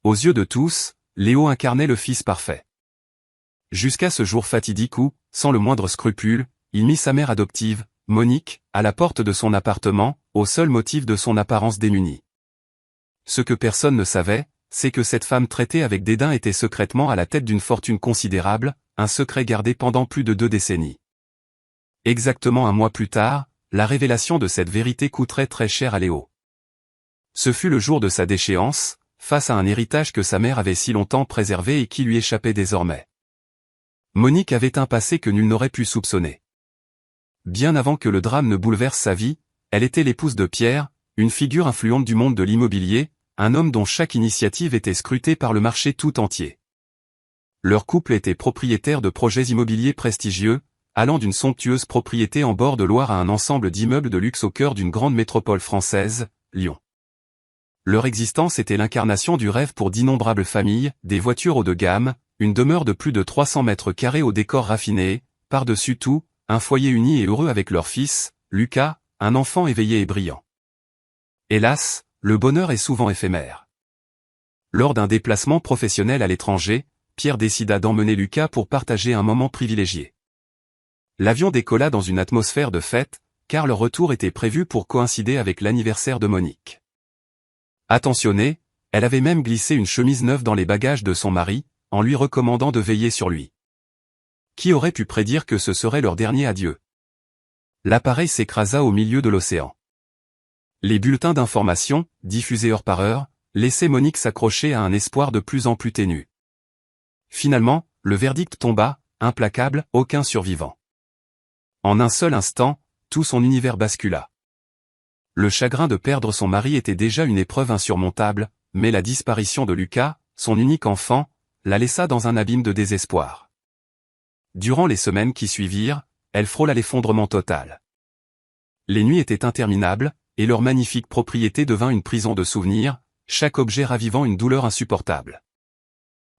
Aux yeux de tous, Léo incarnait le fils parfait. Jusqu'à ce jour fatidique où, sans le moindre scrupule, il mit sa mère adoptive, Monique, à la porte de son appartement, au seul motif de son apparence démunie. Ce que personne ne savait, c'est que cette femme traitée avec dédain était secrètement à la tête d'une fortune considérable, un secret gardé pendant plus de 2 décennies. Exactement un mois plus tard, la révélation de cette vérité coûterait très cher à Léo. Ce fut le jour de sa déchéance, face à un héritage que sa mère avait si longtemps préservé et qui lui échappait désormais. Monique avait un passé que nul n'aurait pu soupçonner. Bien avant que le drame ne bouleverse sa vie, elle était l'épouse de Pierre, une figure influente du monde de l'immobilier, un homme dont chaque initiative était scrutée par le marché tout entier. Leur couple était propriétaire de projets immobiliers prestigieux, allant d'une somptueuse propriété en bord de Loire à un ensemble d'immeubles de luxe au cœur d'une grande métropole française, Lyon. Leur existence était l'incarnation du rêve pour d'innombrables familles, des voitures haut de gamme, une demeure de plus de 300 mètres carrés au décor raffiné, par-dessus tout, un foyer uni et heureux avec leur fils, Lucas, un enfant éveillé et brillant. Hélas, le bonheur est souvent éphémère. Lors d'un déplacement professionnel à l'étranger, Pierre décida d'emmener Lucas pour partager un moment privilégié. L'avion décolla dans une atmosphère de fête, car leur retour était prévu pour coïncider avec l'anniversaire de Monique. Attentionnée, elle avait même glissé une chemise neuve dans les bagages de son mari, en lui recommandant de veiller sur lui. Qui aurait pu prédire que ce serait leur dernier adieu? L'appareil s'écrasa au milieu de l'océan. Les bulletins d'information, diffusés heure par heure, laissaient Monique s'accrocher à un espoir de plus en plus ténu. Finalement, le verdict tomba, implacable, aucun survivant. En un seul instant, tout son univers bascula. Le chagrin de perdre son mari était déjà une épreuve insurmontable, mais la disparition de Lucas, son unique enfant, la laissa dans un abîme de désespoir. Durant les semaines qui suivirent, elle frôla l'effondrement total. Les nuits étaient interminables, et leur magnifique propriété devint une prison de souvenirs, chaque objet ravivant une douleur insupportable.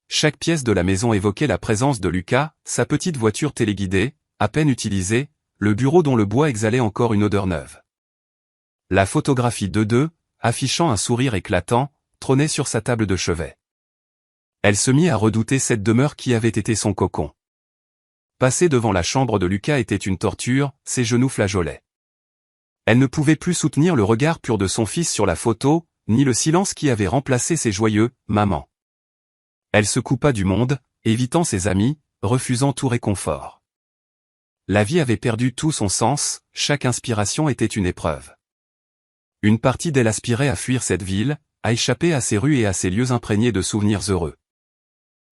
Chaque pièce de la maison évoquait la présence de Lucas, sa petite voiture téléguidée, à peine utilisée, le bureau dont le bois exhalait encore une odeur neuve. La photographie d'eux, affichant un sourire éclatant, trônait sur sa table de chevet. Elle se mit à redouter cette demeure qui avait été son cocon. Passer devant la chambre de Lucas était une torture, ses genoux flageolaient. Elle ne pouvait plus soutenir le regard pur de son fils sur la photo, ni le silence qui avait remplacé ses joyeux « maman ». Elle se coupa du monde, évitant ses amis, refusant tout réconfort. La vie avait perdu tout son sens, chaque inspiration était une épreuve. Une partie d'elle aspirait à fuir cette ville, à échapper à ses rues et à ses lieux imprégnés de souvenirs heureux.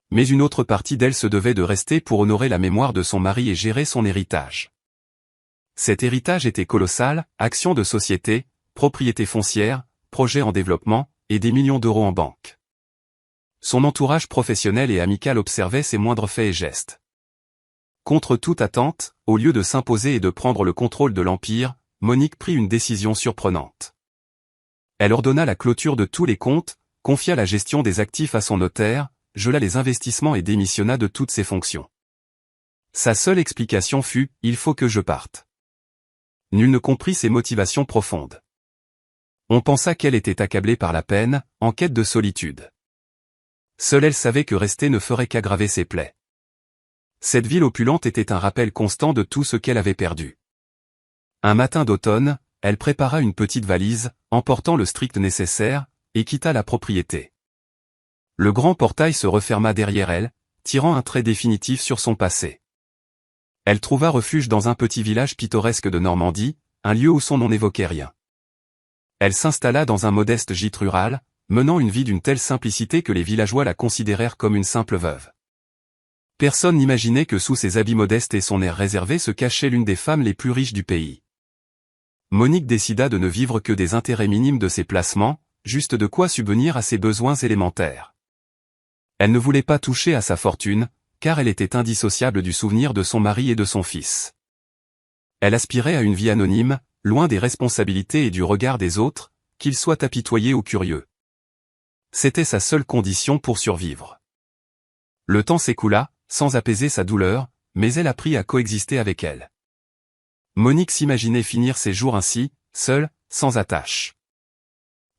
Mais une autre partie d'elle se devait de rester pour honorer la mémoire de son mari et gérer son héritage. Cet héritage était colossal, actions de société, propriété foncière, projets en développement, et des millions d'euros en banque. Son entourage professionnel et amical observait ses moindres faits et gestes. Contre toute attente, au lieu de s'imposer et de prendre le contrôle de l'empire, Monique prit une décision surprenante. Elle ordonna la clôture de tous les comptes, confia la gestion des actifs à son notaire, gela les investissements et démissionna de toutes ses fonctions. Sa seule explication fut « Il faut que je parte ». Nul ne comprit ses motivations profondes. On pensa qu'elle était accablée par la peine, en quête de solitude. Seule elle savait que rester ne ferait qu'aggraver ses plaies. Cette ville opulente était un rappel constant de tout ce qu'elle avait perdu. Un matin d'automne, elle prépara une petite valise, emportant le strict nécessaire, et quitta la propriété. Le grand portail se referma derrière elle, tirant un trait définitif sur son passé. Elle trouva refuge dans un petit village pittoresque de Normandie, un lieu où son nom n'évoquait rien. Elle s'installa dans un modeste gîte rural, menant une vie d'une telle simplicité que les villageois la considérèrent comme une simple veuve. Personne n'imaginait que sous ses habits modestes et son air réservé se cachait l'une des femmes les plus riches du pays. Monique décida de ne vivre que des intérêts minimes de ses placements, juste de quoi subvenir à ses besoins élémentaires. Elle ne voulait pas toucher à sa fortune, car elle était indissociable du souvenir de son mari et de son fils. Elle aspirait à une vie anonyme, loin des responsabilités et du regard des autres, qu'ils soient apitoyés ou curieux. C'était sa seule condition pour survivre. Le temps s'écoula, sans apaiser sa douleur, mais elle apprit à coexister avec elle. Monique s'imaginait finir ses jours ainsi, seule, sans attache.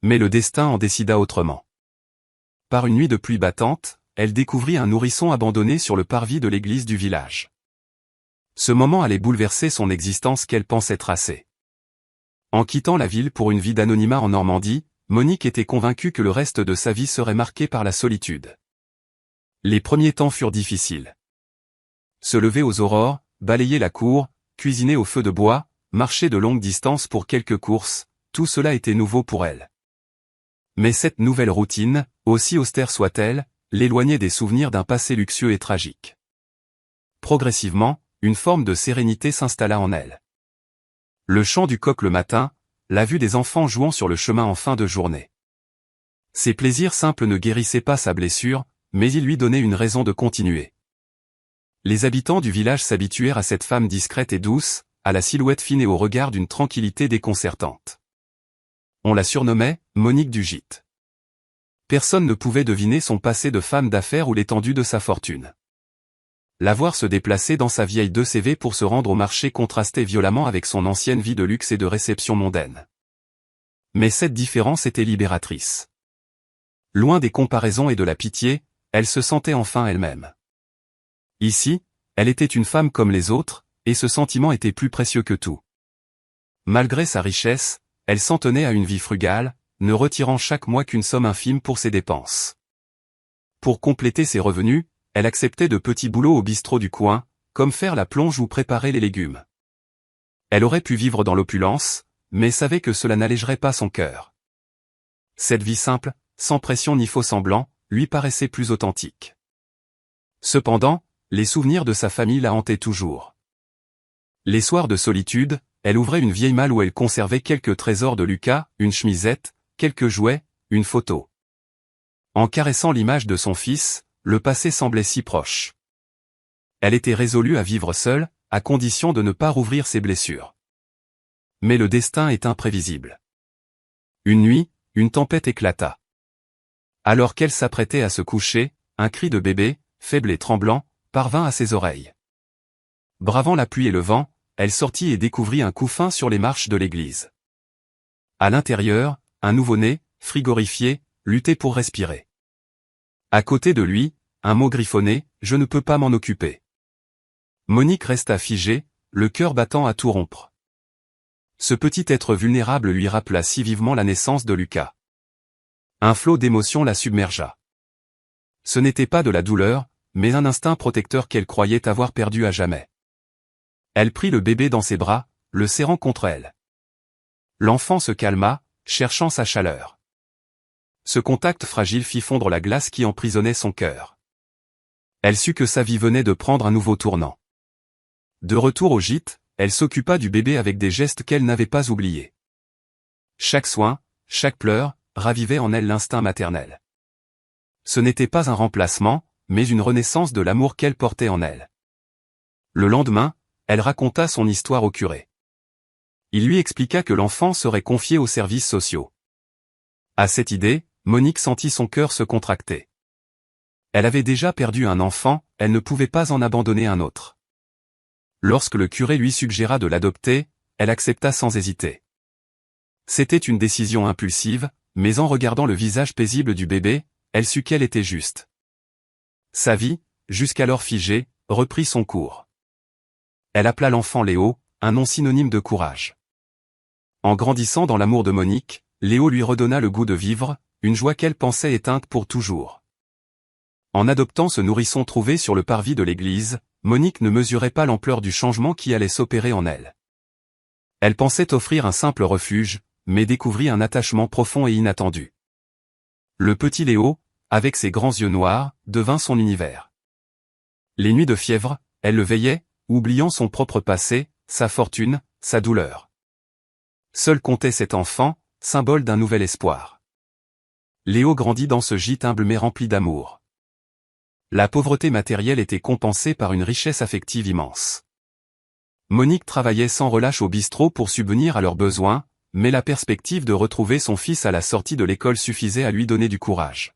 Mais le destin en décida autrement. par une nuit de pluie battante, elle découvrit un nourrisson abandonné sur le parvis de l'église du village. Ce moment allait bouleverser son existence qu'elle pensait tracer. En quittant la ville pour une vie d'anonymat en Normandie, Monique était convaincue que le reste de sa vie serait marqué par la solitude. Les premiers temps furent difficiles. Se lever aux aurores, balayer la cour, cuisiner au feu de bois, marcher de longues distances pour quelques courses, tout cela était nouveau pour elle. Mais cette nouvelle routine, aussi austère soit-elle, l'éloignait des souvenirs d'un passé luxueux et tragique. Progressivement, une forme de sérénité s'installa en elle. Le chant du coq le matin, la vue des enfants jouant sur le chemin en fin de journée. Ces plaisirs simples ne guérissaient pas sa blessure, mais ils lui donnaient une raison de continuer. Les habitants du village s'habituèrent à cette femme discrète et douce, à la silhouette fine et au regard d'une tranquillité déconcertante. On la surnommait Monique du Gîte. Personne ne pouvait deviner son passé de femme d'affaires ou l'étendue de sa fortune. La voir se déplacer dans sa vieille 2CV pour se rendre au marché contrastait violemment avec son ancienne vie de luxe et de réception mondaine. Mais cette différence était libératrice. Loin des comparaisons et de la pitié, elle se sentait enfin elle-même. Ici, elle était une femme comme les autres, et ce sentiment était plus précieux que tout. Malgré sa richesse, elle s'en tenait à une vie frugale, ne retirant chaque mois qu'une somme infime pour ses dépenses. Pour compléter ses revenus, elle acceptait de petits boulots au bistrot du coin, comme faire la plonge ou préparer les légumes. Elle aurait pu vivre dans l'opulence, mais savait que cela n'allégerait pas son cœur. Cette vie simple, sans pression ni faux semblant, lui paraissait plus authentique. Cependant, les souvenirs de sa famille la hantaient toujours. Les soirs de solitude, elle ouvrait une vieille malle où elle conservait quelques trésors de Lucas, une chemisette, quelques jouets, une photo. En caressant l'image de son fils, le passé semblait si proche. Elle était résolue à vivre seule, à condition de ne pas rouvrir ses blessures. Mais le destin est imprévisible. Une nuit, une tempête éclata. Alors qu'elle s'apprêtait à se coucher, un cri de bébé, faible et tremblant, parvint à ses oreilles. Bravant la pluie et le vent, elle sortit et découvrit un couffin sur les marches de l'église. À l'intérieur, un nouveau-né, frigorifié, luttait pour respirer. À côté de lui, un mot griffonné, « Je ne peux pas m'en occuper ». Monique resta figée, le cœur battant à tout rompre. Ce petit être vulnérable lui rappela si vivement la naissance de Lucas. Un flot d'émotions la submergea. Ce n'était pas de la douleur, mais un instinct protecteur qu'elle croyait avoir perdu à jamais. Elle prit le bébé dans ses bras, le serrant contre elle. L'enfant se calma, cherchant sa chaleur. Ce contact fragile fit fondre la glace qui emprisonnait son cœur. Elle sut que sa vie venait de prendre un nouveau tournant. De retour au gîte, elle s'occupa du bébé avec des gestes qu'elle n'avait pas oubliés. Chaque soin, chaque pleur, ravivait en elle l'instinct maternel. Ce n'était pas un remplacement, mais une renaissance de l'amour qu'elle portait en elle. Le lendemain, elle raconta son histoire au curé. Il lui expliqua que l'enfant serait confié aux services sociaux. À cette idée, Monique sentit son cœur se contracter. Elle avait déjà perdu un enfant, elle ne pouvait pas en abandonner un autre. Lorsque le curé lui suggéra de l'adopter, elle accepta sans hésiter. C'était une décision impulsive, mais en regardant le visage paisible du bébé, elle sut qu'elle était juste. Sa vie, jusqu'alors figée, reprit son cours. Elle appela l'enfant Léo, un nom synonyme de courage. En grandissant dans l'amour de Monique, Léo lui redonna le goût de vivre, une joie qu'elle pensait éteinte pour toujours. En adoptant ce nourrisson trouvé sur le parvis de l'église, Monique ne mesurait pas l'ampleur du changement qui allait s'opérer en elle. Elle pensait offrir un simple refuge, mais découvrit un attachement profond et inattendu. Le petit Léo, avec ses grands yeux noirs, devint son univers. Les nuits de fièvre, elle le veillait, oubliant son propre passé, sa fortune, sa douleur. Seul comptait cet enfant, symbole d'un nouvel espoir. Léo grandit dans ce gîte humble mais rempli d'amour. La pauvreté matérielle était compensée par une richesse affective immense. Monique travaillait sans relâche au bistrot pour subvenir à leurs besoins, mais la perspective de retrouver son fils à la sortie de l'école suffisait à lui donner du courage.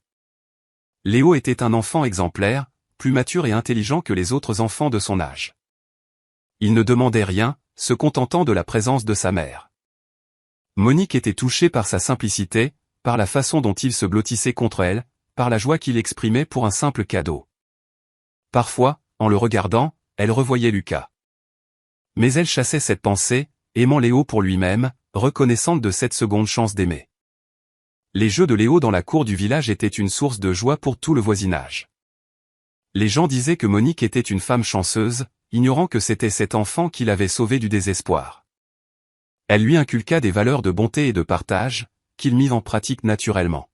Léo était un enfant exemplaire, plus mature et intelligent que les autres enfants de son âge. Il ne demandait rien, se contentant de la présence de sa mère. Monique était touchée par sa simplicité, par la façon dont il se blottissait contre elle, par la joie qu'il exprimait pour un simple cadeau. Parfois, en le regardant, elle revoyait Lucas. Mais elle chassait cette pensée, aimant Léo pour lui-même, reconnaissante de cette seconde chance d'aimer. Les jeux de Léo dans la cour du village étaient une source de joie pour tout le voisinage. Les gens disaient que Monique était une femme chanceuse, ignorant que c'était cet enfant qui l'avait sauvée du désespoir. Elle lui inculqua des valeurs de bonté et de partage, qu'il mit en pratique naturellement.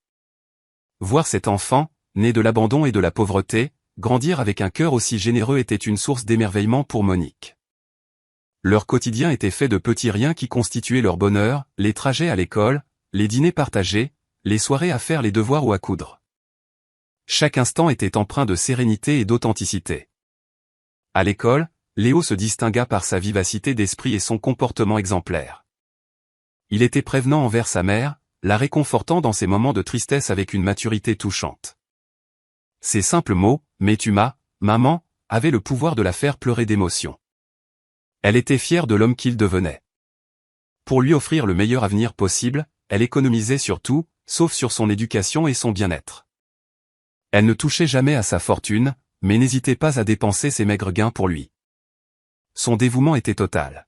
Voir cet enfant, né de l'abandon et de la pauvreté, grandir avec un cœur aussi généreux était une source d'émerveillement pour Monique. Leur quotidien était fait de petits riens qui constituaient leur bonheur, les trajets à l'école, les dîners partagés, les soirées à faire les devoirs ou à coudre. Chaque instant était empreint de sérénité et d'authenticité. À l'école, Léo se distingua par sa vivacité d'esprit et son comportement exemplaire. Il était prévenant envers sa mère, la réconfortant dans ses moments de tristesse avec une maturité touchante. Ces simples mots, « mais tu m'as, maman », avaient le pouvoir de la faire pleurer d'émotion. Elle était fière de l'homme qu'il devenait. Pour lui offrir le meilleur avenir possible, elle économisait sur tout, sauf sur son éducation et son bien-être. Elle ne touchait jamais à sa fortune, mais n'hésitait pas à dépenser ses maigres gains pour lui. Son dévouement était total.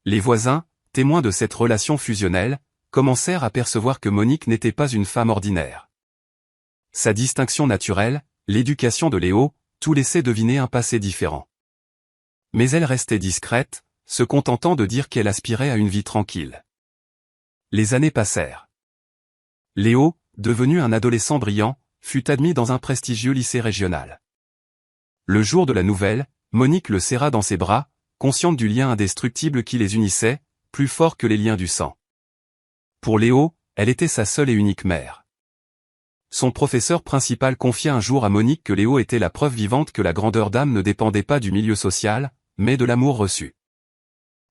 Les voisins, témoins de cette relation fusionnelle, commencèrent à percevoir que Monique n'était pas une femme ordinaire. Sa distinction naturelle, l'éducation de Léo, tout laissait deviner un passé différent. Mais elle restait discrète, se contentant de dire qu'elle aspirait à une vie tranquille. Les années passèrent. Léo, devenu un adolescent brillant, fut admis dans un prestigieux lycée régional. Le jour de la nouvelle, Monique le serra dans ses bras, consciente du lien indestructible qui les unissait, plus fort que les liens du sang. Pour Léo, elle était sa seule et unique mère. Son professeur principal confia un jour à Monique que Léo était la preuve vivante que la grandeur d'âme ne dépendait pas du milieu social, mais de l'amour reçu.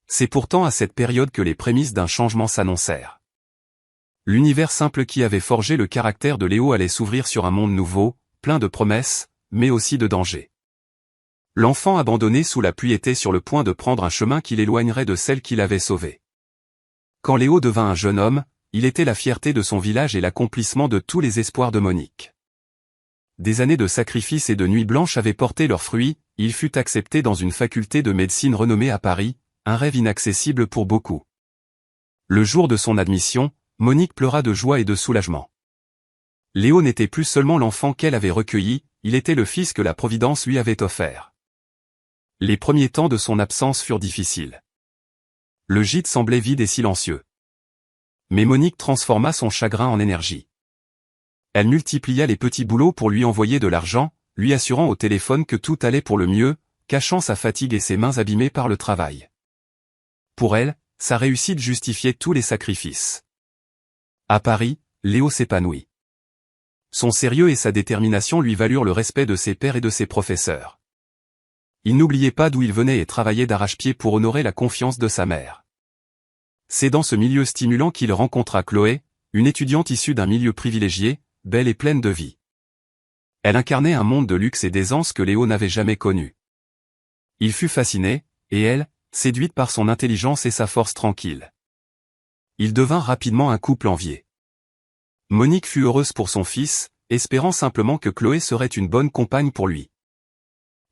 C'est pourtant à cette période que les prémices d'un changement s'annoncèrent. L'univers simple qui avait forgé le caractère de Léo allait s'ouvrir sur un monde nouveau, plein de promesses, mais aussi de dangers. L'enfant abandonné sous la pluie était sur le point de prendre un chemin qui l'éloignerait de celle qui l'avait sauvé. Quand Léo devint un jeune homme, il était la fierté de son village et l'accomplissement de tous les espoirs de Monique. Des années de sacrifices et de nuits blanches avaient porté leurs fruits, il fut accepté dans une faculté de médecine renommée à Paris, un rêve inaccessible pour beaucoup. Le jour de son admission, Monique pleura de joie et de soulagement. Léo n'était plus seulement l'enfant qu'elle avait recueilli, il était le fils que la Providence lui avait offert. Les premiers temps de son absence furent difficiles. Le gîte semblait vide et silencieux. Mais Monique transforma son chagrin en énergie. Elle multiplia les petits boulots pour lui envoyer de l'argent, lui assurant au téléphone que tout allait pour le mieux, cachant sa fatigue et ses mains abîmées par le travail. Pour elle, sa réussite justifiait tous les sacrifices. À Paris, Léo s'épanouit. Son sérieux et sa détermination lui valurent le respect de ses pairs et de ses professeurs. Il n'oubliait pas d'où il venait et travaillait d'arrache-pied pour honorer la confiance de sa mère. C'est dans ce milieu stimulant qu'il rencontra Chloé, une étudiante issue d'un milieu privilégié, belle et pleine de vie. Elle incarnait un monde de luxe et d'aisance que Léo n'avait jamais connu. Il fut fasciné, et elle, séduite par son intelligence et sa force tranquille. Ils devinrent rapidement un couple envié. Monique fut heureuse pour son fils, espérant simplement que Chloé serait une bonne compagne pour lui.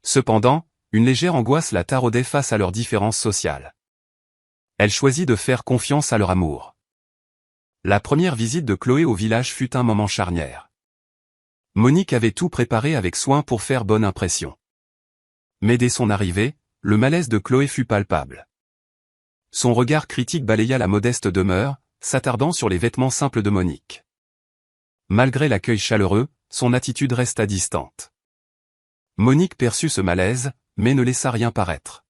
Cependant, une légère angoisse la taraudait face à leurs différences sociales. Elle choisit de faire confiance à leur amour. La première visite de Chloé au village fut un moment charnière. Monique avait tout préparé avec soin pour faire bonne impression. Mais dès son arrivée, le malaise de Chloé fut palpable. Son regard critique balaya la modeste demeure, s'attardant sur les vêtements simples de Monique. Malgré l'accueil chaleureux, son attitude resta distante. Monique perçut ce malaise, mais ne laissa rien paraître.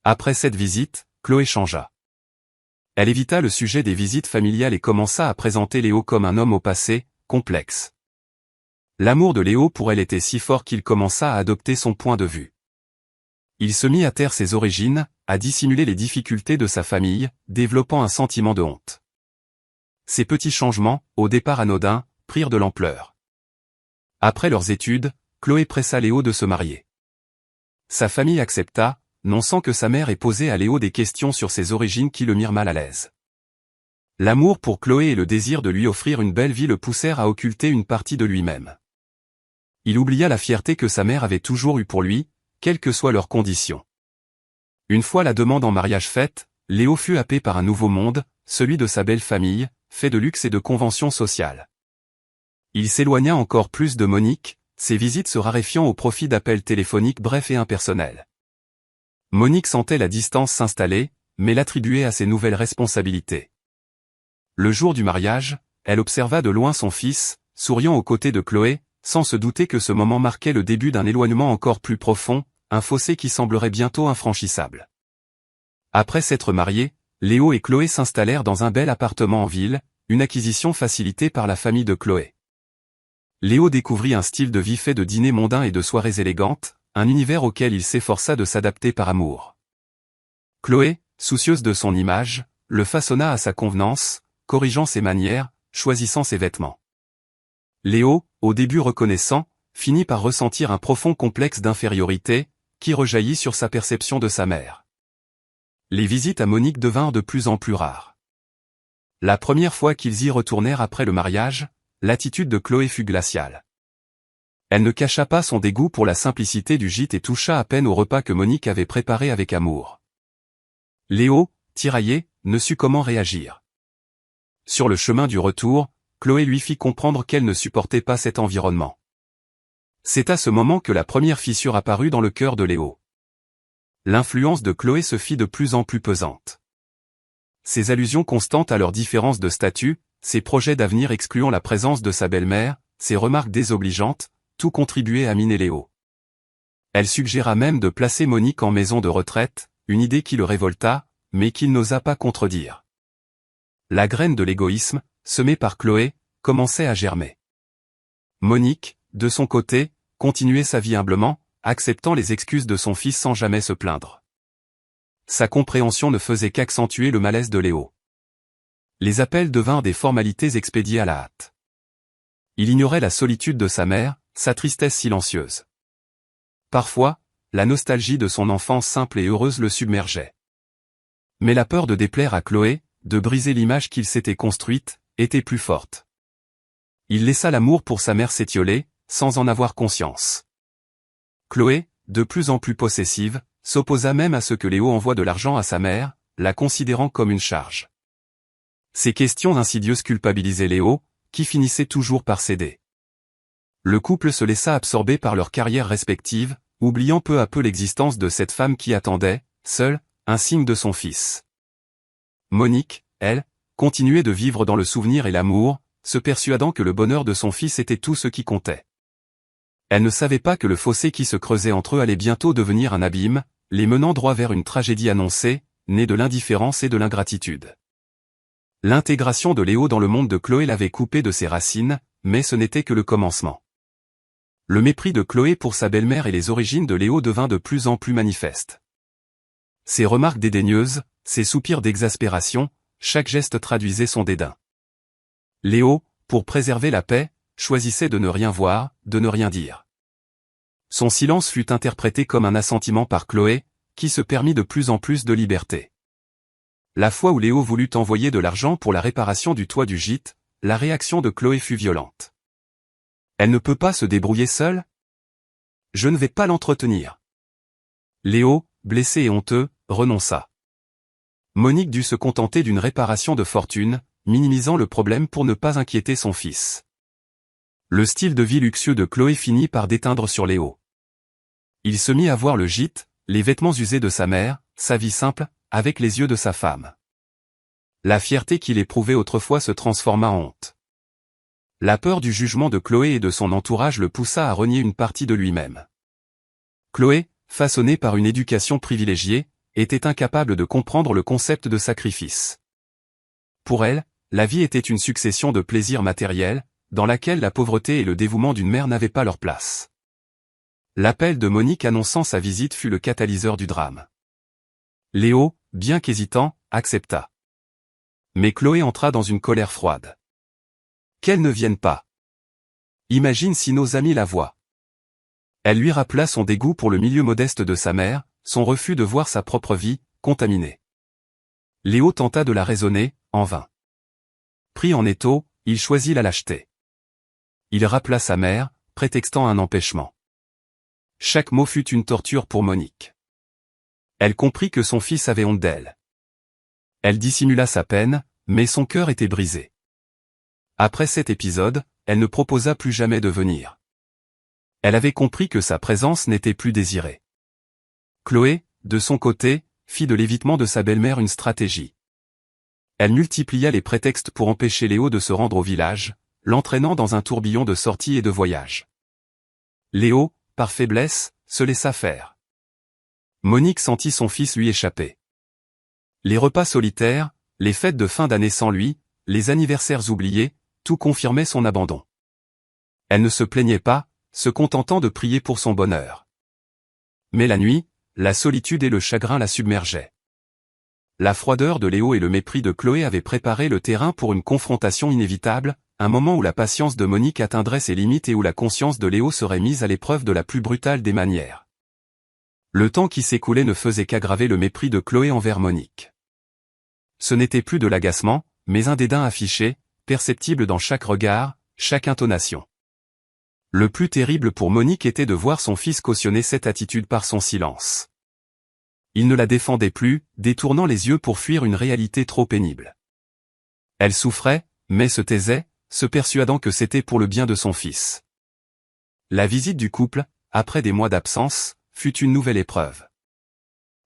Après cette visite, Chloé changea. Elle évita le sujet des visites familiales et commença à présenter Léo comme un homme au passé, complexe. L'amour de Léo pour elle était si fort qu'il commença à adopter son point de vue. Il se mit à taire ses origines, à dissimuler les difficultés de sa famille, développant un sentiment de honte. Ces petits changements, au départ anodins, prirent de l'ampleur. Après leurs études, Chloé pressa Léo de se marier. Sa famille accepta, non sans que sa mère ait posé à Léo des questions sur ses origines qui le mirent mal à l'aise. L'amour pour Chloé et le désir de lui offrir une belle vie le poussèrent à occulter une partie de lui-même. Il oublia la fierté que sa mère avait toujours eue pour lui, quelles que soient leurs conditions. Une fois la demande en mariage faite, Léo fut happé par un nouveau monde, celui de sa belle famille, fait de luxe et de conventions sociales. Il s'éloigna encore plus de Monique, ses visites se raréfiant au profit d'appels téléphoniques brefs et impersonnels. Monique sentait la distance s'installer, mais l'attribuait à ses nouvelles responsabilités. Le jour du mariage, elle observa de loin son fils, souriant aux côtés de Chloé, sans se douter que ce moment marquait le début d'un éloignement encore plus profond, un fossé qui semblerait bientôt infranchissable. Après s'être mariés, Léo et Chloé s'installèrent dans un bel appartement en ville, une acquisition facilitée par la famille de Chloé. Léo découvrit un style de vie fait de dîners mondains et de soirées élégantes, un univers auquel il s'efforça de s'adapter par amour. Chloé, soucieuse de son image, le façonna à sa convenance, corrigeant ses manières, choisissant ses vêtements. Léo, au début reconnaissant, finit par ressentir un profond complexe d'infériorité, qui rejaillit sur sa perception de sa mère. Les visites à Monique devinrent de plus en plus rares. La première fois qu'ils y retournèrent après le mariage, l'attitude de Chloé fut glaciale. Elle ne cacha pas son dégoût pour la simplicité du gîte et toucha à peine au repas que Monique avait préparé avec amour. Léo, tiraillé, ne sut comment réagir. Sur le chemin du retour, Chloé lui fit comprendre qu'elle ne supportait pas cet environnement. C'est à ce moment que la première fissure apparut dans le cœur de Léo. L'influence de Chloé se fit de plus en plus pesante. Ses allusions constantes à leur différence de statut, ses projets d'avenir excluant la présence de sa belle-mère, ses remarques désobligeantes, tout contribuait à miner Léo. Elle suggéra même de placer Monique en maison de retraite, une idée qui le révolta, mais qu'il n'osa pas contredire. La graine de l'égoïsme, semée par Chloé, commençait à germer. Monique, de son côté, continuait sa vie humblement, acceptant les excuses de son fils sans jamais se plaindre. Sa compréhension ne faisait qu'accentuer le malaise de Léo. Les appels devinrent des formalités expédiées à la hâte. Il ignorait la solitude de sa mère, sa tristesse silencieuse. Parfois, la nostalgie de son enfance simple et heureuse le submergeait. Mais la peur de déplaire à Chloé, de briser l'image qu'il s'était construite, était plus forte. Il laissa l'amour pour sa mère s'étioler, sans en avoir conscience. Chloé, de plus en plus possessive, s'opposa même à ce que Léo envoie de l'argent à sa mère, la considérant comme une charge. Ces questions insidieuses culpabilisaient Léo, qui finissait toujours par céder. Le couple se laissa absorber par leurs carrières respectives, oubliant peu à peu l'existence de cette femme qui attendait, seule, un signe de son fils. Monique, elle, continuait de vivre dans le souvenir et l'amour, se persuadant que le bonheur de son fils était tout ce qui comptait. Elle ne savait pas que le fossé qui se creusait entre eux allait bientôt devenir un abîme, les menant droit vers une tragédie annoncée, née de l'indifférence et de l'ingratitude. L'intégration de Léo dans le monde de Chloé l'avait coupé de ses racines, mais ce n'était que le commencement. Le mépris de Chloé pour sa belle-mère et les origines de Léo devint de plus en plus manifeste. Ses remarques dédaigneuses, ses soupirs d'exaspération, chaque geste traduisait son dédain. Léo, pour préserver la paix, choisissait de ne rien voir, de ne rien dire. Son silence fut interprété comme un assentiment par Chloé, qui se permit de plus en plus de liberté. La fois où Léo voulut envoyer de l'argent pour la réparation du toit du gîte, la réaction de Chloé fut violente. Elle ne peut pas se débrouiller seule? Je ne vais pas l'entretenir. Léo, blessé et honteux, renonça. Monique dut se contenter d'une réparation de fortune, minimisant le problème pour ne pas inquiéter son fils. Le style de vie luxueux de Chloé finit par déteindre sur Léo. Il se mit à voir le gîte, les vêtements usés de sa mère, sa vie simple, avec les yeux de sa femme. La fierté qu'il éprouvait autrefois se transforma en honte. La peur du jugement de Chloé et de son entourage le poussa à renier une partie de lui-même. Chloé, façonnée par une éducation privilégiée, était incapable de comprendre le concept de sacrifice. Pour elle, la vie était une succession de plaisirs matériels, dans laquelle la pauvreté et le dévouement d'une mère n'avaient pas leur place. L'appel de Monique annonçant sa visite fut le catalyseur du drame. Léo, bien qu'hésitant, accepta. Mais Chloé entra dans une colère froide. Qu'elle ne vienne pas. Imagine si nos amis la voient. Elle lui rappela son dégoût pour le milieu modeste de sa mère, son refus de voir sa propre vie, contaminée. Léo tenta de la raisonner, en vain. Pris en étau, il choisit la lâcheté. Il rappela sa mère, prétextant un empêchement. Chaque mot fut une torture pour Monique. Elle comprit que son fils avait honte d'elle. Elle dissimula sa peine, mais son cœur était brisé. Après cet épisode, elle ne proposa plus jamais de venir. Elle avait compris que sa présence n'était plus désirée. Chloé, de son côté, fit de l'évitement de sa belle-mère une stratégie. Elle multiplia les prétextes pour empêcher Léo de se rendre au village, l'entraînant dans un tourbillon de sorties et de voyages. Léo, par faiblesse, se laissa faire. Monique sentit son fils lui échapper. Les repas solitaires, les fêtes de fin d'année sans lui, les anniversaires oubliés, tout confirmait son abandon. Elle ne se plaignait pas, se contentant de prier pour son bonheur. Mais la nuit, la solitude et le chagrin la submergeaient. La froideur de Léo et le mépris de Chloé avaient préparé le terrain pour une confrontation inévitable, un moment où la patience de Monique atteindrait ses limites et où la conscience de Léo serait mise à l'épreuve de la plus brutale des manières. Le temps qui s'écoulait ne faisait qu'aggraver le mépris de Chloé envers Monique. Ce n'était plus de l'agacement, mais un dédain affiché, perceptible dans chaque regard, chaque intonation. Le plus terrible pour Monique était de voir son fils cautionner cette attitude par son silence. Il ne la défendait plus, détournant les yeux pour fuir une réalité trop pénible. Elle souffrait, mais se taisait, se persuadant que c'était pour le bien de son fils. La visite du couple, après des mois d'absence, fut une nouvelle épreuve.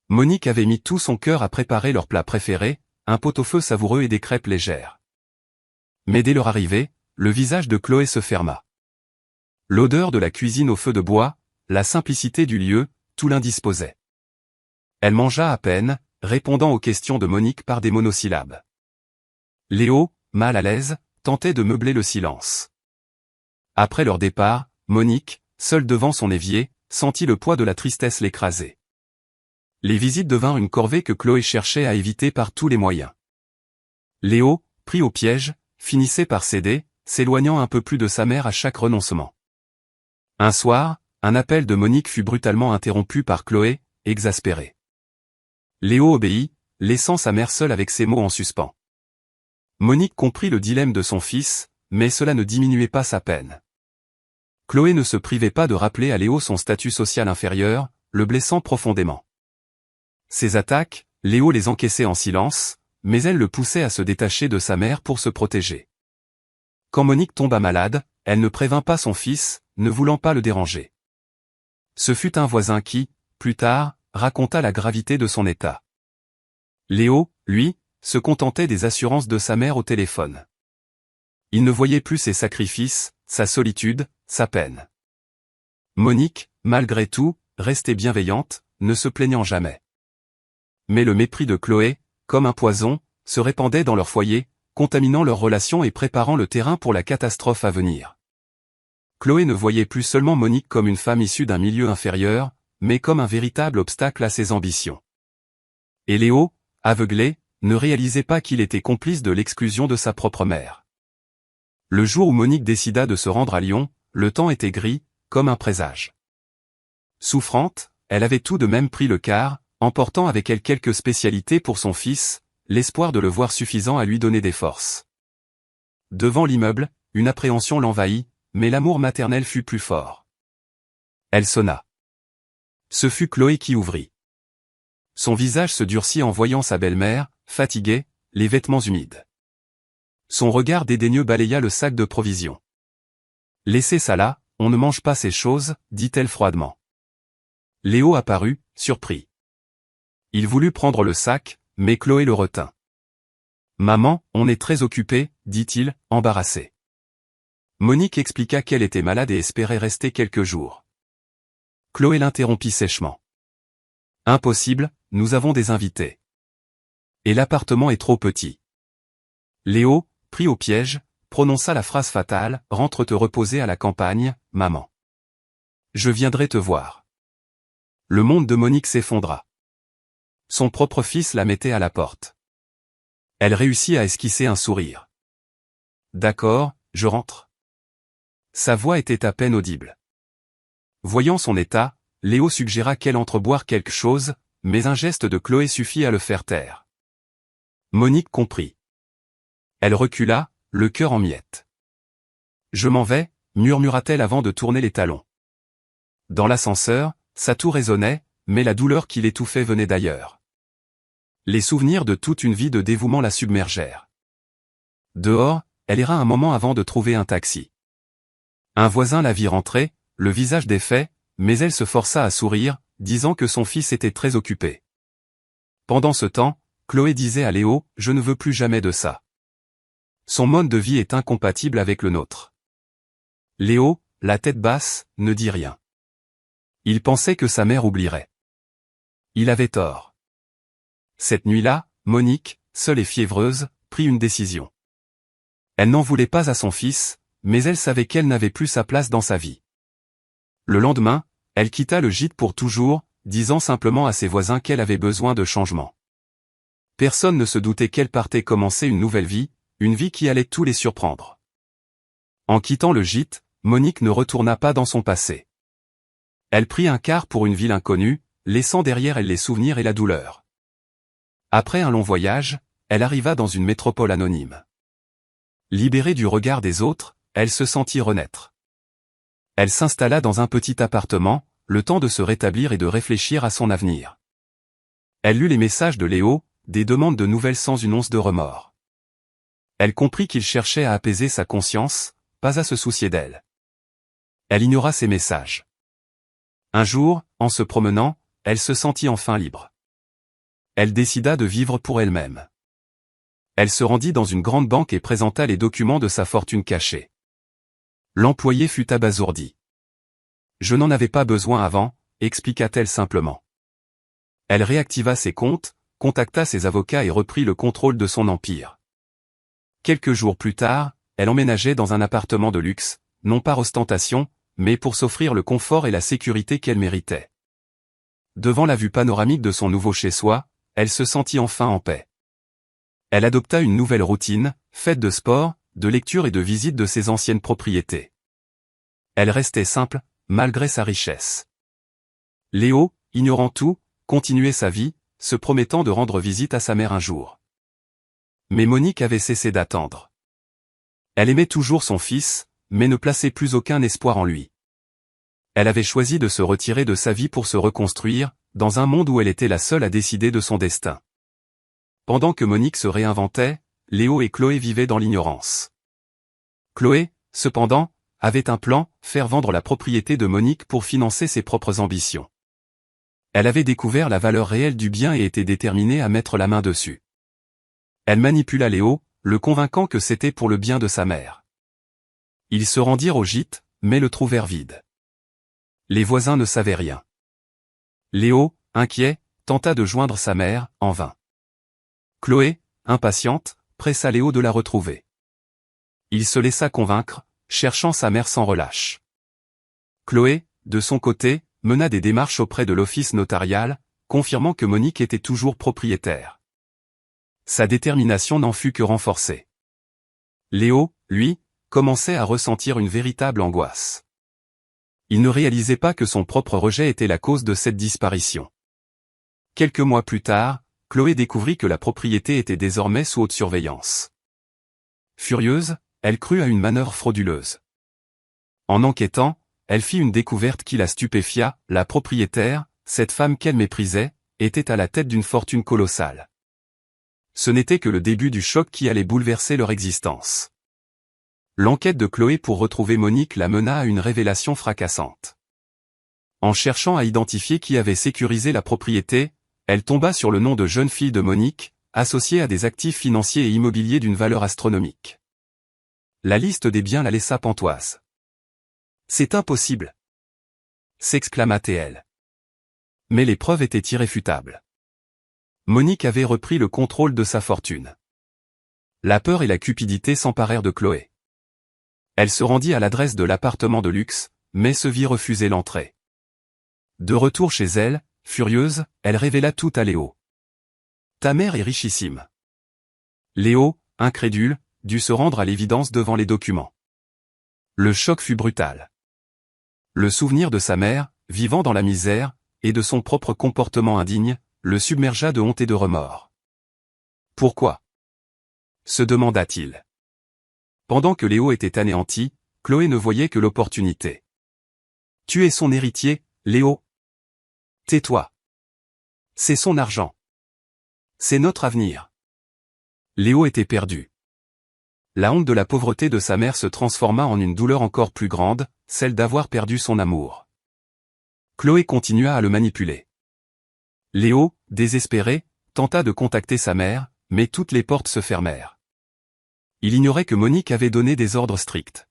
Monique avait mis tout son cœur à préparer leur plat préféré, un pot-au-feu savoureux et des crêpes légères. Mais dès leur arrivée, le visage de Chloé se ferma. L'odeur de la cuisine au feu de bois, la simplicité du lieu, tout l'indisposait. Elle mangea à peine, répondant aux questions de Monique par des monosyllabes. Léo, mal à l'aise, tentait de meubler le silence. Après leur départ, Monique, seule devant son évier, sentit le poids de la tristesse l'écraser. Les visites devinrent une corvée que Chloé cherchait à éviter par tous les moyens. Léo, pris au piège, finissait par céder, s'éloignant un peu plus de sa mère à chaque renoncement. Un soir, un appel de Monique fut brutalement interrompu par Chloé, exaspérée. Léo obéit, laissant sa mère seule avec ses mots en suspens. Monique comprit le dilemme de son fils, mais cela ne diminuait pas sa peine. Chloé ne se privait pas de rappeler à Léo son statut social inférieur, le blessant profondément. Ses attaques, Léo les encaissait en silence, mais elle le poussait à se détacher de sa mère pour se protéger. Quand Monique tomba malade, elle ne prévint pas son fils, ne voulant pas le déranger. Ce fut un voisin qui, plus tard, raconta la gravité de son état. Léo, lui, se contentait des assurances de sa mère au téléphone. Il ne voyait plus ses sacrifices, sa solitude, sa peine. Monique, malgré tout, restait bienveillante, ne se plaignant jamais. Mais le mépris de Chloé, comme un poison, se répandait dans leur foyer, contaminant leurs relations et préparant le terrain pour la catastrophe à venir. Chloé ne voyait plus seulement Monique comme une femme issue d'un milieu inférieur, mais comme un véritable obstacle à ses ambitions. Et Léo, aveuglé, ne réalisait pas qu'il était complice de l'exclusion de sa propre mère. Le jour où Monique décida de se rendre à Lyon, le temps était gris, comme un présage. Souffrante, elle avait tout de même pris le car, emportant avec elle quelques spécialités pour son fils, l'espoir de le voir suffisant à lui donner des forces. Devant l'immeuble, une appréhension l'envahit, mais l'amour maternel fut plus fort. Elle sonna. Ce fut Chloé qui ouvrit. Son visage se durcit en voyant sa belle-mère, fatiguée, les vêtements humides. Son regard dédaigneux balaya le sac de provisions. « Laissez ça là, on ne mange pas ces choses, dit-elle froidement. Léo apparut, surpris. Il voulut prendre le sac, mais Chloé le retint. « Maman, on est très occupé, dit-il, embarrassé. » Monique expliqua qu'elle était malade et espérait rester quelques jours. Chloé l'interrompit sèchement. « Impossible, nous avons des invités. Et l'appartement est trop petit. » Léo, pris au piège, prononça la phrase fatale, « Rentre te reposer à la campagne, maman. Je viendrai te voir. » Le monde de Monique s'effondra. Son propre fils la mettait à la porte. Elle réussit à esquisser un sourire. « D'accord, je rentre. » Sa voix était à peine audible. Voyant son état, Léo suggéra qu'elle entre boire quelque chose, mais un geste de Chloé suffit à le faire taire. Monique comprit. Elle recula, le cœur en miettes. « Je m'en vais », murmura-t-elle avant de tourner les talons. Dans l'ascenseur, sa toux résonnait, mais la douleur qui l'étouffait venait d'ailleurs. Les souvenirs de toute une vie de dévouement la submergèrent. Dehors, elle erra un moment avant de trouver un taxi. Un voisin la vit rentrer, le visage défait, mais elle se força à sourire, disant que son fils était très occupé. Pendant ce temps, Chloé disait à Léo, « Je ne veux plus jamais de ça. Son mode de vie est incompatible avec le nôtre. » Léo, la tête basse, ne dit rien. Il pensait que sa mère oublierait. Il avait tort. Cette nuit-là, Monique, seule et fiévreuse, prit une décision. Elle n'en voulait pas à son fils, mais elle savait qu'elle n'avait plus sa place dans sa vie. Le lendemain, elle quitta le gîte pour toujours, disant simplement à ses voisins qu'elle avait besoin de changement. Personne ne se doutait qu'elle partait commencer une nouvelle vie, une vie qui allait tous les surprendre. En quittant le gîte, Monique ne retourna pas dans son passé. Elle prit un car pour une ville inconnue, laissant derrière elle les souvenirs et la douleur. Après un long voyage, elle arriva dans une métropole anonyme. Libérée du regard des autres, elle se sentit renaître. Elle s'installa dans un petit appartement, le temps de se rétablir et de réfléchir à son avenir. Elle lut les messages de Léo, des demandes de nouvelles sans une once de remords. Elle comprit qu'il cherchait à apaiser sa conscience, pas à se soucier d'elle. Elle ignora ces messages. Un jour, en se promenant, elle se sentit enfin libre. Elle décida de vivre pour elle-même. Elle se rendit dans une grande banque et présenta les documents de sa fortune cachée. L'employé fut abasourdi. « Je n'en avais pas besoin avant », expliqua-t-elle simplement. Elle réactiva ses comptes, contacta ses avocats et reprit le contrôle de son empire. Quelques jours plus tard, elle emménageait dans un appartement de luxe, non par ostentation, mais pour s'offrir le confort et la sécurité qu'elle méritait. Devant la vue panoramique de son nouveau chez-soi, elle se sentit enfin en paix. Elle adopta une nouvelle routine, faite de sport, de lecture et de visite de ses anciennes propriétés. Elle restait simple, malgré sa richesse. Léo, ignorant tout, continuait sa vie, se promettant de rendre visite à sa mère un jour. Mais Monique avait cessé d'attendre. Elle aimait toujours son fils, mais ne plaçait plus aucun espoir en lui. Elle avait choisi de se retirer de sa vie pour se reconstruire, dans un monde où elle était la seule à décider de son destin. Pendant que Monique se réinventait, Léo et Chloé vivaient dans l'ignorance. Chloé, cependant, avait un plan, faire vendre la propriété de Monique pour financer ses propres ambitions. Elle avait découvert la valeur réelle du bien et était déterminée à mettre la main dessus. Elle manipula Léo, le convainquant que c'était pour le bien de sa mère. Ils se rendirent au gîte, mais le trouvèrent vide. Les voisins ne savaient rien. Léo, inquiet, tenta de joindre sa mère, en vain. Chloé, impatiente, pressa Léo de la retrouver. Il se laissa convaincre, cherchant sa mère sans relâche. Chloé, de son côté, mena des démarches auprès de l'office notarial, confirmant que Monique était toujours propriétaire. Sa détermination n'en fut que renforcée. Léo, lui, commençait à ressentir une véritable angoisse. Il ne réalisait pas que son propre rejet était la cause de cette disparition. Quelques mois plus tard, Chloé découvrit que la propriété était désormais sous haute surveillance. Furieuse, elle crut à une manœuvre frauduleuse. En enquêtant, elle fit une découverte qui la stupéfia, la propriétaire, cette femme qu'elle méprisait, était à la tête d'une fortune colossale. Ce n'était que le début du choc qui allait bouleverser leur existence. L'enquête de Chloé pour retrouver Monique la mena à une révélation fracassante. En cherchant à identifier qui avait sécurisé la propriété, elle tomba sur le nom de jeune fille de Monique, associée à des actifs financiers et immobiliers d'une valeur astronomique. La liste des biens la laissa pantoise. « C'est impossible !» s'exclama-t-elle. Mais les preuves étaient irréfutables. Monique avait repris le contrôle de sa fortune. La peur et la cupidité s'emparèrent de Chloé. Elle se rendit à l'adresse de l'appartement de luxe, mais se vit refuser l'entrée. De retour chez elle, furieuse, elle révéla tout à Léo. « Ta mère est richissime. » Léo, incrédule, dut se rendre à l'évidence devant les documents. Le choc fut brutal. Le souvenir de sa mère, vivant dans la misère, et de son propre comportement indigne, le submergea de honte et de remords. « Pourquoi ?» se demanda-t-il. Pendant que Léo était anéanti, Chloé ne voyait que l'opportunité. Tu es son héritier, Léo. Tais-toi. C'est son argent. C'est notre avenir. Léo était perdu. La honte de la pauvreté de sa mère se transforma en une douleur encore plus grande, celle d'avoir perdu son amour. Chloé continua à le manipuler. Léo, désespéré, tenta de contacter sa mère, mais toutes les portes se fermèrent. Il ignorait que Monique avait donné des ordres stricts.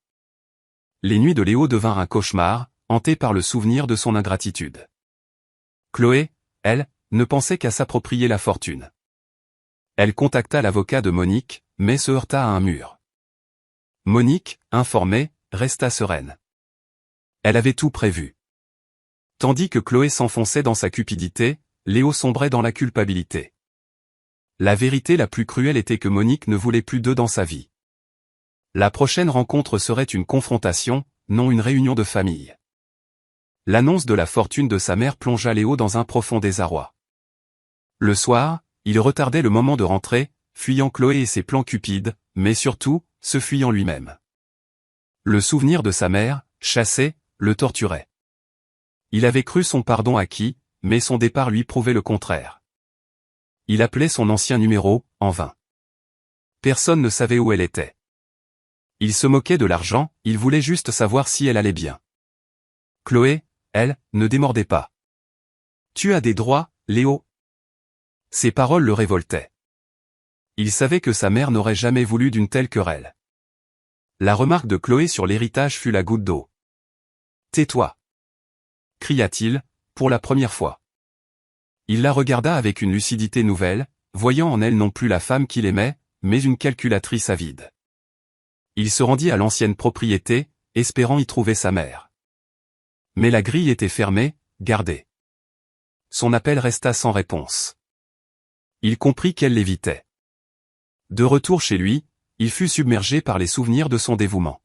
Les nuits de Léo devinrent un cauchemar, hanté par le souvenir de son ingratitude. Chloé, elle, ne pensait qu'à s'approprier la fortune. Elle contacta l'avocat de Monique, mais se heurta à un mur. Monique, informée, resta sereine. Elle avait tout prévu. Tandis que Chloé s'enfonçait dans sa cupidité, Léo sombrait dans la culpabilité. La vérité la plus cruelle était que Monique ne voulait plus d'eux dans sa vie. La prochaine rencontre serait une confrontation, non une réunion de famille. L'annonce de la fortune de sa mère plongea Léo dans un profond désarroi. Le soir, il retardait le moment de rentrer, fuyant Chloé et ses plans cupides, mais surtout, se fuyant lui-même. Le souvenir de sa mère, chassé, le torturait. Il avait cru son pardon acquis, mais son départ lui prouvait le contraire. Il appelait son ancien numéro, en vain. Personne ne savait où elle était. Il se moquait de l'argent, il voulait juste savoir si elle allait bien. Chloé, elle, ne démordait pas. Tu as des droits, Léo. Ces paroles le révoltaient. Il savait que sa mère n'aurait jamais voulu d'une telle querelle. La remarque de Chloé sur l'héritage fut la goutte d'eau. Tais-toi, cria-t-il, pour la première fois. Il la regarda avec une lucidité nouvelle, voyant en elle non plus la femme qu'il aimait, mais une calculatrice avide. Il se rendit à l'ancienne propriété, espérant y trouver sa mère. Mais la grille était fermée, gardée. Son appel resta sans réponse. Il comprit qu'elle l'évitait. De retour chez lui, il fut submergé par les souvenirs de son dévouement.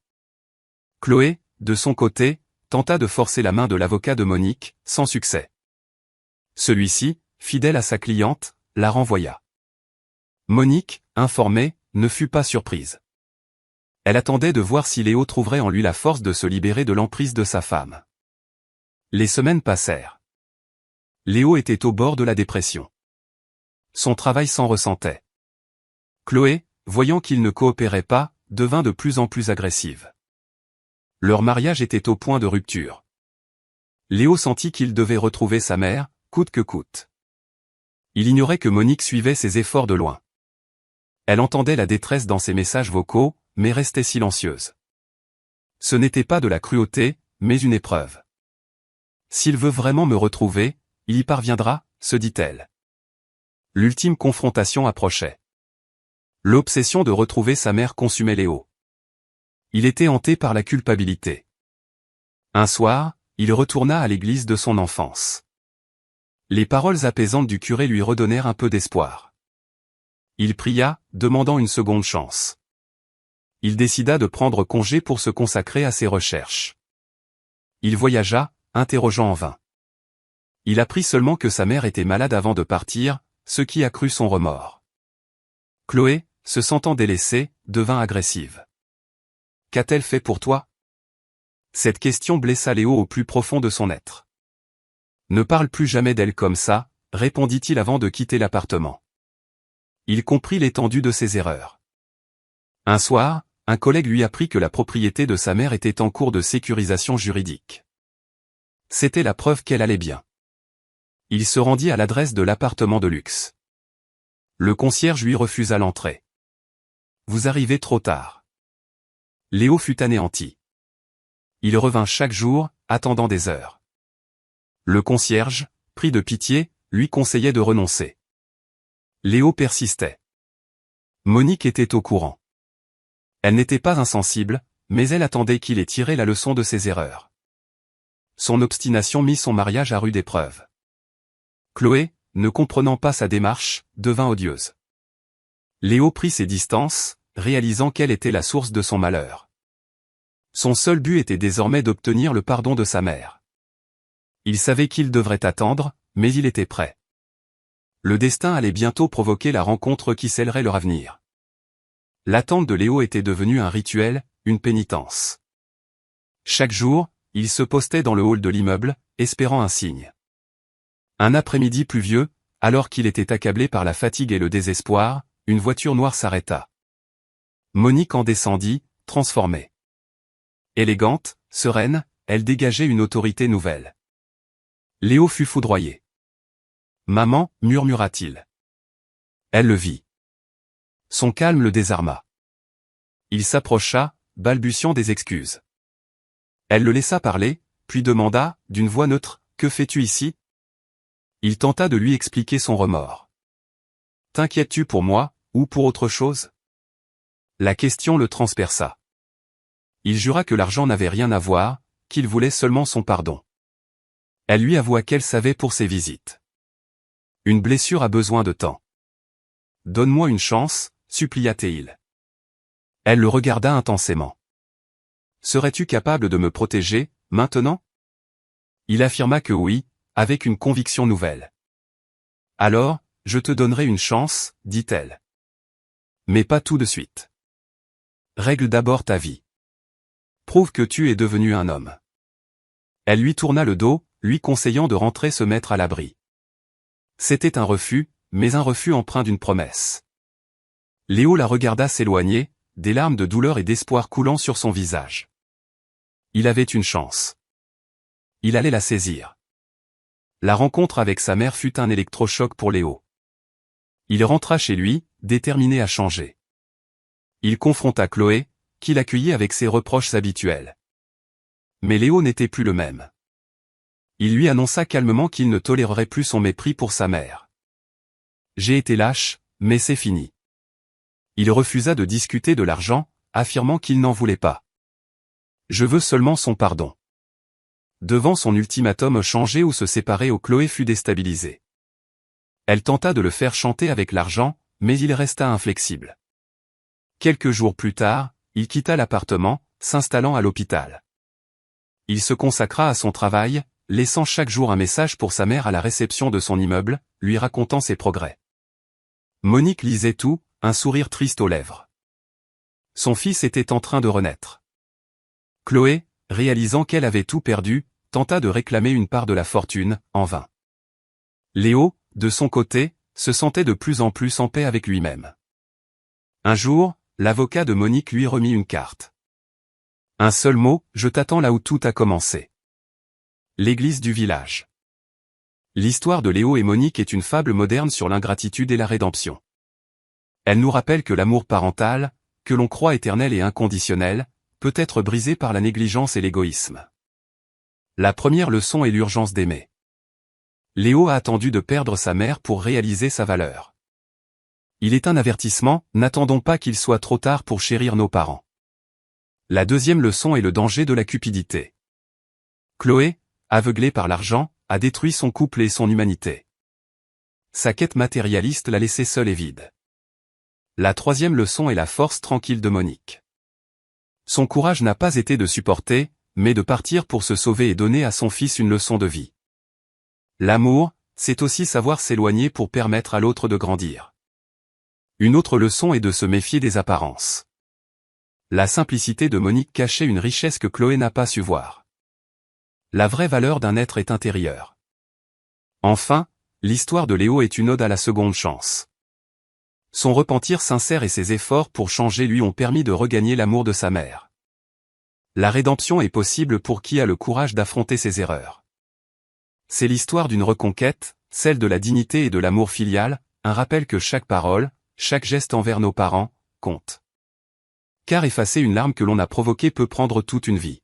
Chloé, de son côté, tenta de forcer la main de l'avocat de Monique, sans succès. Celui-ci, fidèle à sa cliente, la renvoya. Monique, informée, ne fut pas surprise. Elle attendait de voir si Léo trouverait en lui la force de se libérer de l'emprise de sa femme. Les semaines passèrent. Léo était au bord de la dépression. Son travail s'en ressentait. Chloé, voyant qu'il ne coopérait pas, devint de plus en plus agressive. Leur mariage était au point de rupture. Léo sentit qu'il devait retrouver sa mère, coûte que coûte. Il ignorait que Monique suivait ses efforts de loin. Elle entendait la détresse dans ses messages vocaux, mais restait silencieuse. Ce n'était pas de la cruauté, mais une épreuve. S'il veut vraiment me retrouver, il y parviendra, se dit-elle. L'ultime confrontation approchait. L'obsession de retrouver sa mère consumait Léo. Il était hanté par la culpabilité. Un soir, il retourna à l'église de son enfance. Les paroles apaisantes du curé lui redonnèrent un peu d'espoir. Il pria, demandant une seconde chance. Il décida de prendre congé pour se consacrer à ses recherches. Il voyagea, interrogeant en vain. Il apprit seulement que sa mère était malade avant de partir, ce qui accrut son remords. Chloé, se sentant délaissée, devint agressive. « Qu'a-t-elle fait pour toi ?» Cette question blessa Léo au plus profond de son être. « Ne parle plus jamais d'elle comme ça », répondit-il avant de quitter l'appartement. Il comprit l'étendue de ses erreurs. Un soir, un collègue lui apprit que la propriété de sa mère était en cours de sécurisation juridique. C'était la preuve qu'elle allait bien. Il se rendit à l'adresse de l'appartement de luxe. Le concierge lui refusa l'entrée. « Vous arrivez trop tard. » Léo fut anéanti. Il revint chaque jour, attendant des heures. Le concierge, pris de pitié, lui conseillait de renoncer. Léo persistait. Monique était au courant. Elle n'était pas insensible, mais elle attendait qu'il ait tiré la leçon de ses erreurs. Son obstination mit son mariage à rude épreuve. Chloé, ne comprenant pas sa démarche, devint odieuse. Léo prit ses distances, réalisant quelle était la source de son malheur. Son seul but était désormais d'obtenir le pardon de sa mère. Il savait qu'il devrait attendre, mais il était prêt. Le destin allait bientôt provoquer la rencontre qui scellerait leur avenir. L'attente de Léo était devenue un rituel, une pénitence. Chaque jour, il se postait dans le hall de l'immeuble, espérant un signe. Un après-midi pluvieux, alors qu'il était accablé par la fatigue et le désespoir, une voiture noire s'arrêta. Monique en descendit, transformée. Élégante, sereine, elle dégageait une autorité nouvelle. Léo fut foudroyé. « Maman » murmura-t-il. Elle le vit. Son calme le désarma. Il s'approcha, balbutiant des excuses. Elle le laissa parler, puis demanda, d'une voix neutre, « Que fais-tu ici ?» Il tenta de lui expliquer son remords. « T'inquiètes-tu pour moi, ou pour autre chose ?» La question le transperça. Il jura que l'argent n'avait rien à voir, qu'il voulait seulement son pardon. Elle lui avoua qu'elle savait pour ses visites. Une blessure a besoin de temps. « Donne-moi une chance » supplia-t-il. Elle le regarda intensément. « Serais-tu capable de me protéger, maintenant ?» Il affirma que oui, avec une conviction nouvelle. « Alors, je te donnerai une chance, dit-elle. Mais pas tout de suite. Règle d'abord ta vie. Prouve que tu es devenu un homme. » Elle lui tourna le dos, lui conseillant de rentrer se mettre à l'abri. C'était un refus, mais un refus empreint d'une promesse. Léo la regarda s'éloigner, des larmes de douleur et d'espoir coulant sur son visage. Il avait une chance. Il allait la saisir. La rencontre avec sa mère fut un électrochoc pour Léo. Il rentra chez lui, déterminé à changer. Il confronta Chloé, qui l'accueillit avec ses reproches habituels. Mais Léo n'était plus le même. Il lui annonça calmement qu'il ne tolérerait plus son mépris pour sa mère. « J'ai été lâche, mais c'est fini. » Il refusa de discuter de l'argent, affirmant qu'il n'en voulait pas. « Je veux seulement son pardon. » Devant son ultimatum changer ou se séparer, Chloé fut déstabilisée. Elle tenta de le faire chanter avec l'argent, mais il resta inflexible. Quelques jours plus tard, il quitta l'appartement, s'installant à l'hôpital. Il se consacra à son travail, laissant chaque jour un message pour sa mère à la réception de son immeuble, lui racontant ses progrès. Monique lisait tout, un sourire triste aux lèvres. Son fils était en train de renaître. Chloé, réalisant qu'elle avait tout perdu, tenta de réclamer une part de la fortune, en vain. Léo, de son côté, se sentait de plus en plus en paix avec lui-même. Un jour, l'avocat de Monique lui remit une carte. Un seul mot, je t'attends là où tout a commencé. L'église du village. L'histoire de Léo et Monique est une fable moderne sur l'ingratitude et la rédemption. Elle nous rappelle que l'amour parental, que l'on croit éternel et inconditionnel, peut être brisé par la négligence et l'égoïsme. La première leçon est l'urgence d'aimer. Léo a attendu de perdre sa mère pour réaliser sa valeur. Il est un avertissement, n'attendons pas qu'il soit trop tard pour chérir nos parents. La deuxième leçon est le danger de la cupidité. Chloé, aveuglée par l'argent, a détruit son couple et son humanité. Sa quête matérialiste l'a laissée seule et vide. La troisième leçon est la force tranquille de Monique. Son courage n'a pas été de supporter, mais de partir pour se sauver et donner à son fils une leçon de vie. L'amour, c'est aussi savoir s'éloigner pour permettre à l'autre de grandir. Une autre leçon est de se méfier des apparences. La simplicité de Monique cachait une richesse que Chloé n'a pas su voir. La vraie valeur d'un être est intérieure. Enfin, l'histoire de Léo est une ode à la seconde chance. Son repentir sincère et ses efforts pour changer lui ont permis de regagner l'amour de sa mère. La rédemption est possible pour qui a le courage d'affronter ses erreurs. C'est l'histoire d'une reconquête, celle de la dignité et de l'amour filial, un rappel que chaque parole, chaque geste envers nos parents, compte. Car effacer une larme que l'on a provoquée peut prendre toute une vie.